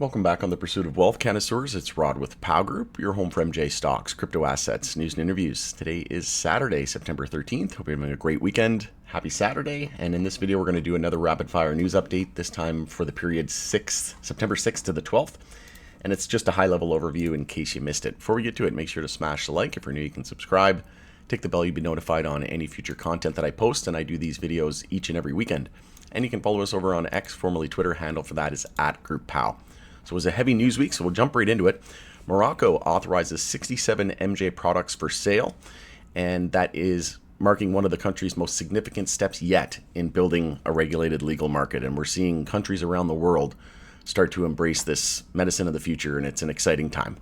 Welcome back on the Pursuit of Wealth, connoisseurs. It's Rod with Pow Group, your home for MJ stocks, crypto assets, news and interviews. Today is Saturday, September 13th. Hope you're having a great weekend. Happy Saturday. And in this video, we're going to do another rapid fire news update, this time for the period September 6th to the 12th. And it's just a high level overview in case you missed it. Before we get to it, make sure to smash the like. If you're new, you can subscribe. Tick the bell, you'll be notified on any future content that I post. And I do these videos each and every weekend. And you can follow us over on X, formerly Twitter. Handle for that is @GroupPow. So it was a heavy news week, so we'll jump right into it. Morocco authorizes 67 MJ products for sale, and that is marking one of the country's most significant steps yet in building a regulated legal market. And we're seeing countries around the world start to embrace this medicine of the future, and it's an exciting time.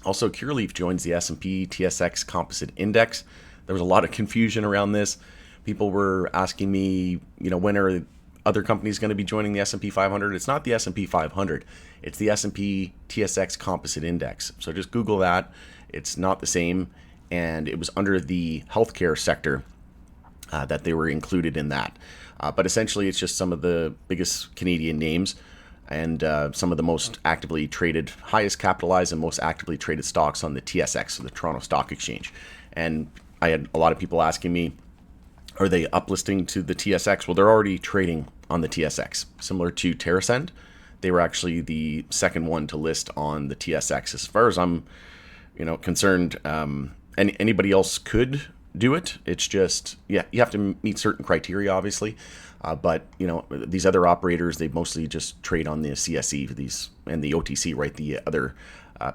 Also, Curaleaf joins the S&P TSX Composite Index. There was a lot of confusion around this. People were asking me, when are other companies going to be joining the S&P 500? It's not the S&P 500. It's the S&P TSX Composite Index. So just Google that. It's not the same. And it was under the healthcare sector that they were included in that. But essentially, it's just some of the biggest Canadian names and some of the most actively traded, highest capitalized and most actively traded stocks on the TSX, so the Toronto Stock Exchange. And I had a lot of people asking me, are they uplisting to the TSX? Well, they're already trading on the TSX. Similar to TerraSend, they were actually the second one to list on the TSX. As far as I'm, concerned, anybody else could do it. It's just, you have to meet certain criteria, obviously. But these other operators, they mostly just trade on the CSE, and the OTC, right? The other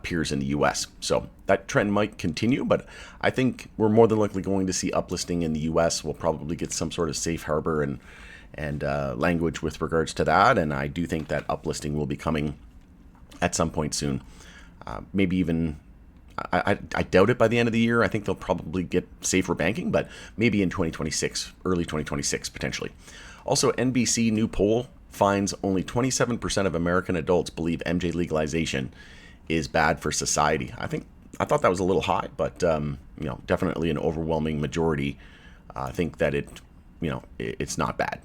peers in the US. So that trend might continue, but I think we're more than likely going to see uplisting in the US. We'll probably get some sort of safe harbor and language with regards to that. And I do think that uplisting will be coming at some point soon. Maybe even, I doubt it by the end of the year. I think they'll probably get safer banking, but maybe in 2026, early 2026 potentially. Also, NBC new poll finds only 27% of American adults believe MJ legalization is bad for society. I thought that was a little high, but definitely an overwhelming majority think that it's not bad.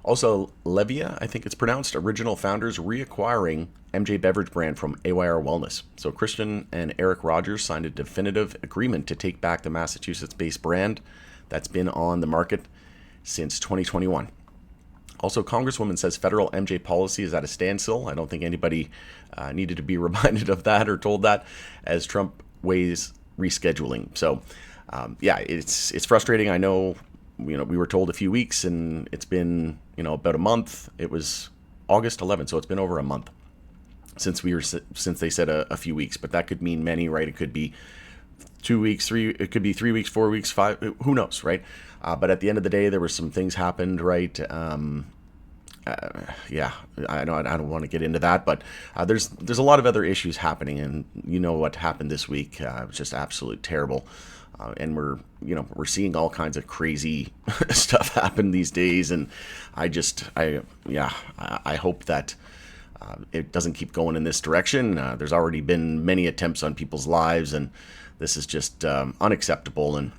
Also, Levia, I think it's pronounced, original founders reacquiring MJ beverage brand from AYR Wellness. So Christian and Eric Rogers signed a definitive agreement to take back the Massachusetts-based brand that's been on the market since 2021. Also, Congresswoman says federal MJ policy is at a standstill. I don't think anybody needed to be reminded of that or told that, as Trump weighs rescheduling. So, it's frustrating. I know, we were told a few weeks, and it's been, about a month. It was August 11th, so it's been over a month since they said a few weeks. But that could mean many, right? It could be 2 weeks, 3. It could be 3 weeks, 4 weeks, 5. Who knows, right? But at the end of the day, there were some things happened, right? I know I don't want to get into that, but there's a lot of other issues happening, and what happened this week. It was just absolutely terrible, and we're seeing all kinds of crazy stuff happen these days, and I hope that it doesn't keep going in this direction. There's already been many attempts on people's lives, and this is just unacceptable. And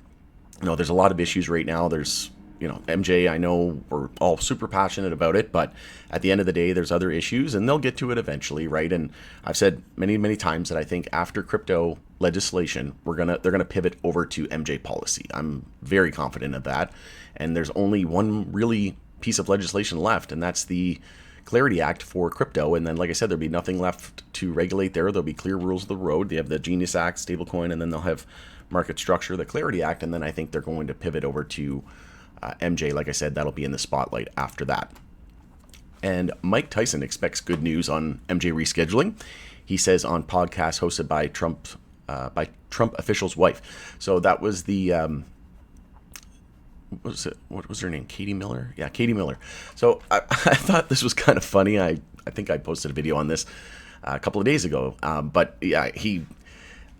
there's a lot of issues right now. There's, MJ, I know we're all super passionate about it, but at the end of the day, there's other issues, and they'll get to it eventually, right? And I've said many, many times that I think after crypto legislation, they're gonna pivot over to MJ policy. I'm very confident of that. And there's only one really piece of legislation left, and that's the Clarity Act for crypto. And then, like I said, there'll be nothing left to regulate there. There'll be clear rules of the road. They have the Genius Act, stablecoin, and then they'll have market structure, the Clarity Act, and then I think they're going to pivot over to MJ. Like I said, that'll be in the spotlight after that. And Mike Tyson expects good news on MJ rescheduling. He says on podcast hosted by Trump official's wife. So that was the what was her name? Katie Miller? Yeah, Katie Miller. So I thought this was kind of funny. I think I posted a video on this a couple of days ago. But yeah,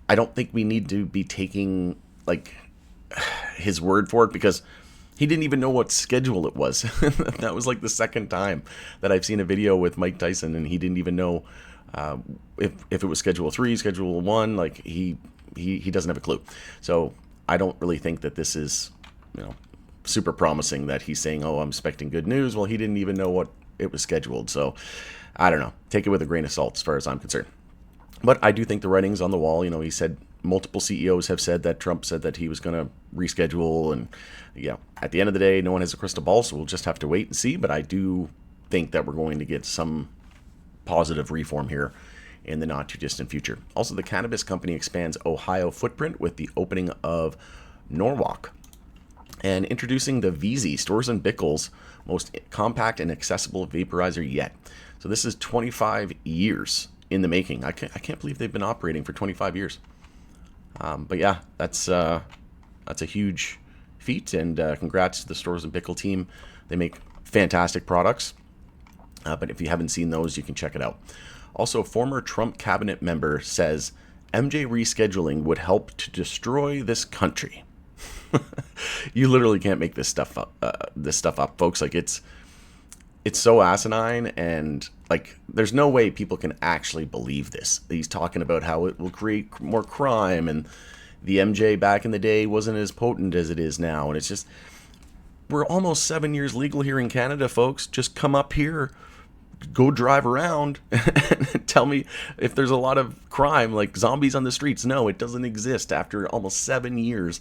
I don't think we need to be taking his word for it, because he didn't even know what schedule it was. That was the second time that I've seen a video with Mike Tyson, and he didn't even know if it was schedule 3, schedule 1. He doesn't have a clue. So I don't really think that this is super promising that he's saying, oh, I'm expecting good news. Well, he didn't even know what it was scheduled. So I don't know. Take it with a grain of salt as far as I'm concerned. But I do think the writing's on the wall. You know, he said multiple CEOs have said that Trump said that he was going to reschedule. And, at the end of the day, no one has a crystal ball, so we'll just have to wait and see. But I do think that we're going to get some positive reform here in the not too distant future. Also, the cannabis company expands Ohio footprint with the opening of Norwalk and introducing the VZ, Storz & Bickel's most compact and accessible vaporizer yet. So this is 25 years in the making. I can't believe they've been operating for 25 years. But yeah, that's a huge feat, and congrats to the Storz & Bickel team. They make fantastic products. But if you haven't seen those, you can check it out. Also, former Trump cabinet member says MJ rescheduling would help to destroy this country. You literally can't make this stuff up, folks. Like it's so asinine, and like there's no way people can actually believe this. He's talking about how it will create more crime, and the MJ back in the day wasn't as potent as it is now, and it's just, we're almost 7 years legal here in Canada, folks. Just come up here, go drive around and tell me if there's a lot of crime, like zombies on the streets. No, it doesn't exist after almost 7 years.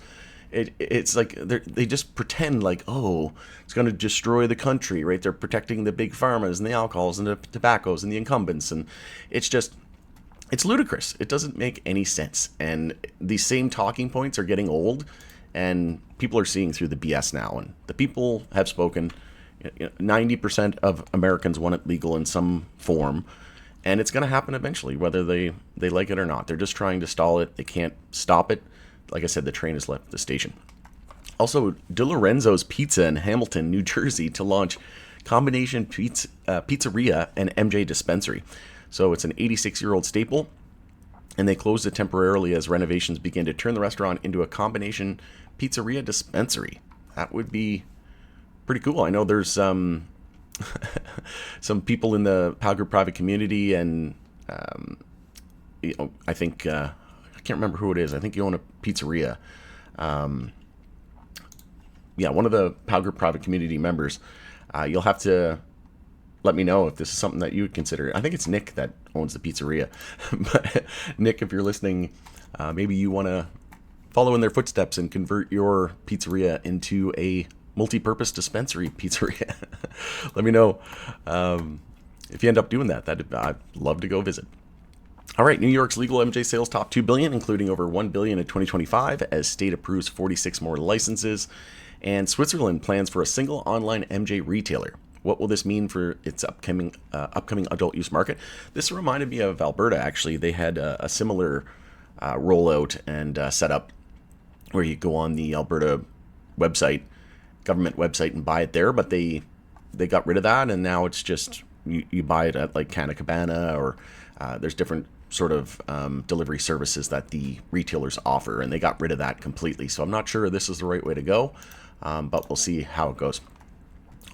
It's like they just pretend like, oh, it's going to destroy the country, right? They're protecting the big pharmas and the alcohols and the tobaccos and the incumbents. And it's ludicrous. It doesn't make any sense. And these same talking points are getting old, and people are seeing through the BS now. And the people have spoken. 90% of Americans want it legal in some form, and it's going to happen eventually, whether they like it or not. They're just trying to stall it. They can't stop it. Like I said, the train has left the station. Also, De Lorenzo's Pizza in Hamilton, New Jersey, to launch combination pizzeria and MJ dispensary. So it's an 86-year-old staple, and they closed it temporarily as renovations begin to turn the restaurant into a combination pizzeria dispensary. That would be pretty cool. I know there's some people in the Pow Group private community, and I think I can't remember who it is. I think you own a pizzeria. One of the Pow Group private community members. You'll have to let me know if this is something that you would consider. I think it's Nick that owns the pizzeria. But Nick, if you're listening, maybe you want to follow in their footsteps and convert your pizzeria into a multi-purpose dispensary pizzeria. Let me know if you end up doing that. I'd love to go visit. All right, New York's legal MJ sales top $2 billion, including over $1 billion in 2025, as state approves 46 more licenses. And Switzerland plans for a single online MJ retailer. What will this mean for its upcoming adult use market? This reminded me of Alberta, actually. They had a similar rollout and setup where you go on the Alberta website, government website, and buy it there, but they got rid of that, and now it's just you buy it at like Canna Cabana, or there's different sort of delivery services that the retailers offer, and they got rid of that completely. So I'm not sure this is the right way to go, but we'll see how it goes.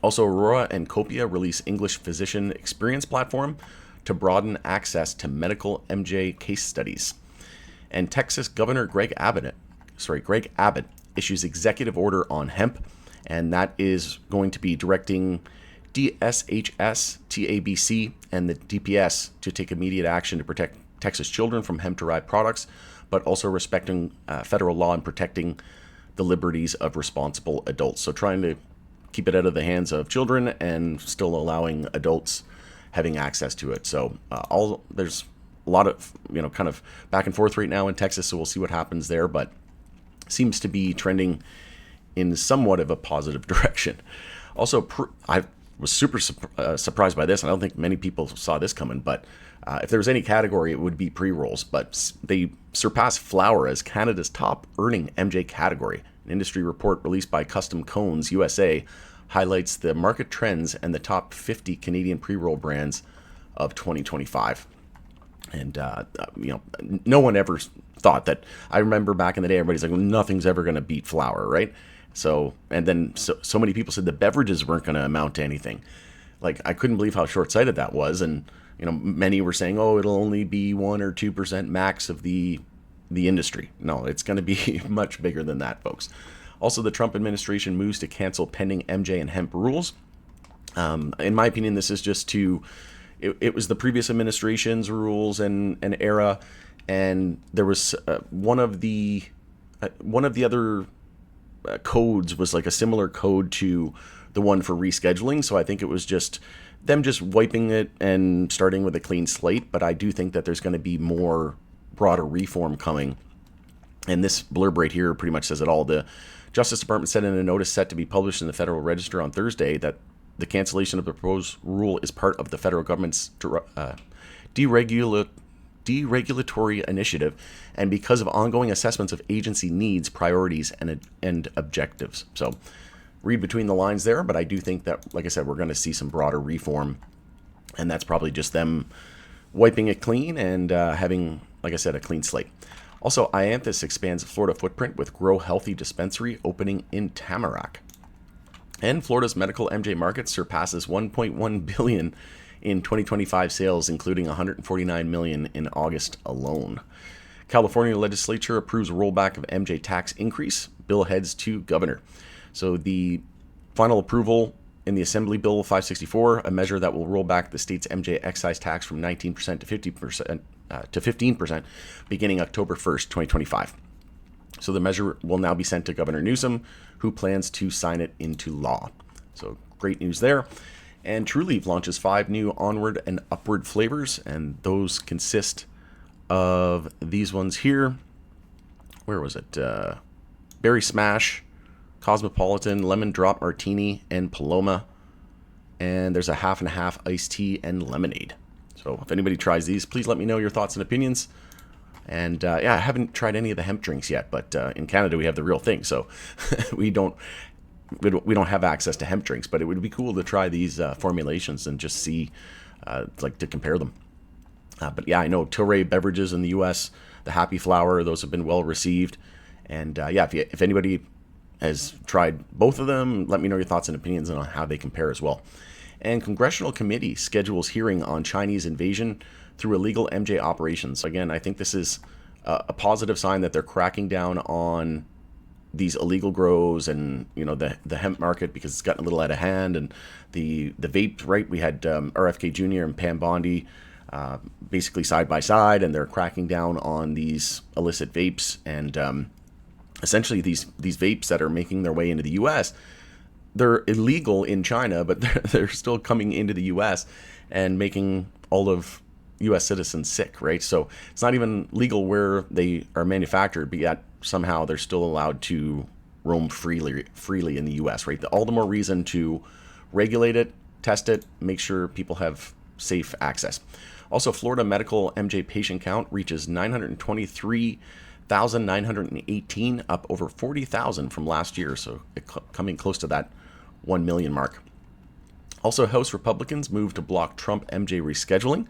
Also, Aurora and Copia release English physician experience platform to broaden access to medical MJ case studies. And Texas Governor Greg Abbott issues executive order on hemp, and that is going to be directing DSHS, TABC, and the DPS to take immediate action to protect Texas children from hemp-derived products, but also respecting federal law and protecting the liberties of responsible adults. So trying to keep it out of the hands of children and still allowing adults having access to it. So there's a lot of kind of back and forth right now in Texas, so we'll see what happens there, but seems to be trending in somewhat of a positive direction. Also, I was super surprised by this, and I don't think many people saw this coming, but if there was any category, it would be pre-rolls, but they surpassed flower as Canada's top earning MJ category. An industry report released by Custom Cones USA highlights the market trends and the top 50 Canadian pre-roll brands of 2025. And, no one ever thought that. I remember back in the day, everybody's like, well, nothing's ever going to beat flower, right? So many people said the beverages weren't going to amount to anything. Like, I couldn't believe how short-sighted that was. And, many were saying, oh, it'll only be 1 or 2% max of the industry. No, it's going to be much bigger than that, folks. Also, the Trump administration moves to cancel pending MJ and hemp rules. In my opinion, this is just to it was the previous administration's rules and era, and there was one of the other codes was like a similar code to the one for rescheduling. So I think it was just them just wiping it and starting with a clean slate. But I do think that there's going to be more broader reform coming. And this blurb right here pretty much says it all. The Justice Department said in a notice set to be published in the Federal Register on Thursday that the cancellation of the proposed rule is part of the federal government's deregulatory initiative, and because of ongoing assessments of agency needs, priorities, and objectives. So read between the lines there, but I do think that, like I said, we're going to see some broader reform, and that's probably just them wiping it clean and having, like I said, a clean slate. Also, Ianthus expands Florida footprint with Grow Healthy dispensary opening in Tamarack. And Florida's medical MJ market surpasses $1.1 billion in 2025 sales, including $149 million in August alone. California legislature approves rollback of MJ tax increase. Bill heads to governor. So the final approval in the Assembly Bill 564, a measure that will roll back the state's MJ excise tax from 19% to 50% to 15% beginning October 1st, 2025. So the measure will now be sent to Governor Newsom, who plans to sign it into law. So great news there. And Trulieve launches 5 new onward and upward flavors, and those consist of these ones here. Where was it? Berry Smash, Cosmopolitan, Lemon Drop Martini, and Paloma. And there's a half and half iced tea and lemonade. So if anybody tries these, please let me know your thoughts and opinions. And yeah, I haven't tried any of the hemp drinks yet, but in Canada we have the real thing, so we don't have access to hemp drinks. But it would be cool to try these formulations and just see, like, to compare them. But yeah, I know Tilray beverages in the U.S., the Happy Flower, those have been well received. And yeah, if anybody has tried both of them, let me know your thoughts and opinions on how they compare as well. And Congressional Committee schedules hearing on Chinese invasion through illegal MJ operations. Again, I think this is a positive sign that they're cracking down on these illegal grows and, you know, the hemp market, because it's gotten a little out of hand. And the vape, right? We had RFK Jr. and Pam Bondi basically side by side, and they're cracking down on these illicit vapes. And essentially these vapes that are making their way into the U.S., they're illegal in China, but they're still coming into the U.S. and making all of U.S. citizens sick, right? So it's not even legal where they are manufactured, but yet somehow they're still allowed to roam freely in the U.S., right? All the more reason to regulate it, test it, make sure people have safe access. Also, Florida medical MJ patient count reaches 923,918, up over 40,000 from last year, so coming close to that 1 million mark. Also, House Republicans moved to block Trump MJ rescheduling.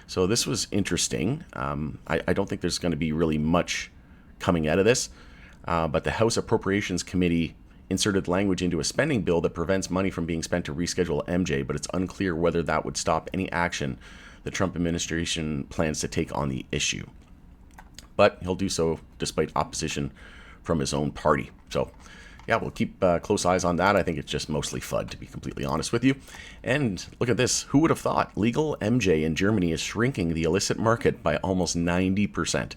So this was interesting. I don't think there's going to be really much coming out of this, but the House Appropriations Committee inserted language into a spending bill that prevents money from being spent to reschedule MJ, but it's unclear whether that would stop any action the Trump administration plans to take on the issue. But he'll do so despite opposition from his own party. So yeah, we'll keep close eyes on that. I think it's just mostly FUD, to be completely honest with you. And look at this. Who would have thought? Legal MJ in Germany is shrinking the illicit market by almost 90%.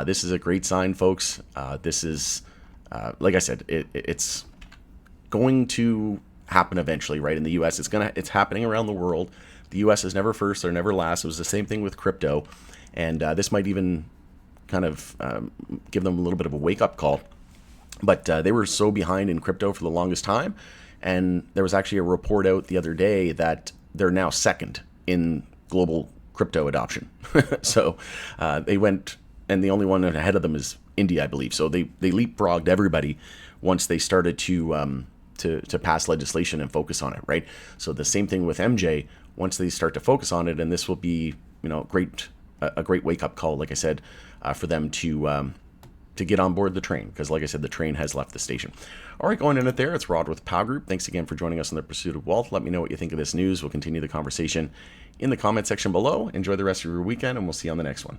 This is a great sign, folks. This is, like I said, it's going to happen eventually, right? In the U.S., it's happening around the world. The U.S. is never first or never last. It was the same thing with crypto. And this might even kind of give them a little bit of a wake-up call. But they were so behind in crypto for the longest time. And there was actually a report out the other day that they're now second in global crypto adoption. So they went, and the only one ahead of them is India, I believe. So they leapfrogged everybody once they started to pass legislation and focus on it, right? So the same thing with MJ, once they start to focus on it, and this will be, you know, a great wake-up call, like I said, for them to get on board the train, because like I said, the train has left the station. All right, going in it there, it's Rod with Pow Group. Thanks again for joining us on the Pursuit of Wealth. Let me know what you think of this news. We'll continue the conversation in the comment section below. Enjoy the rest of your weekend, and we'll see you on the next one.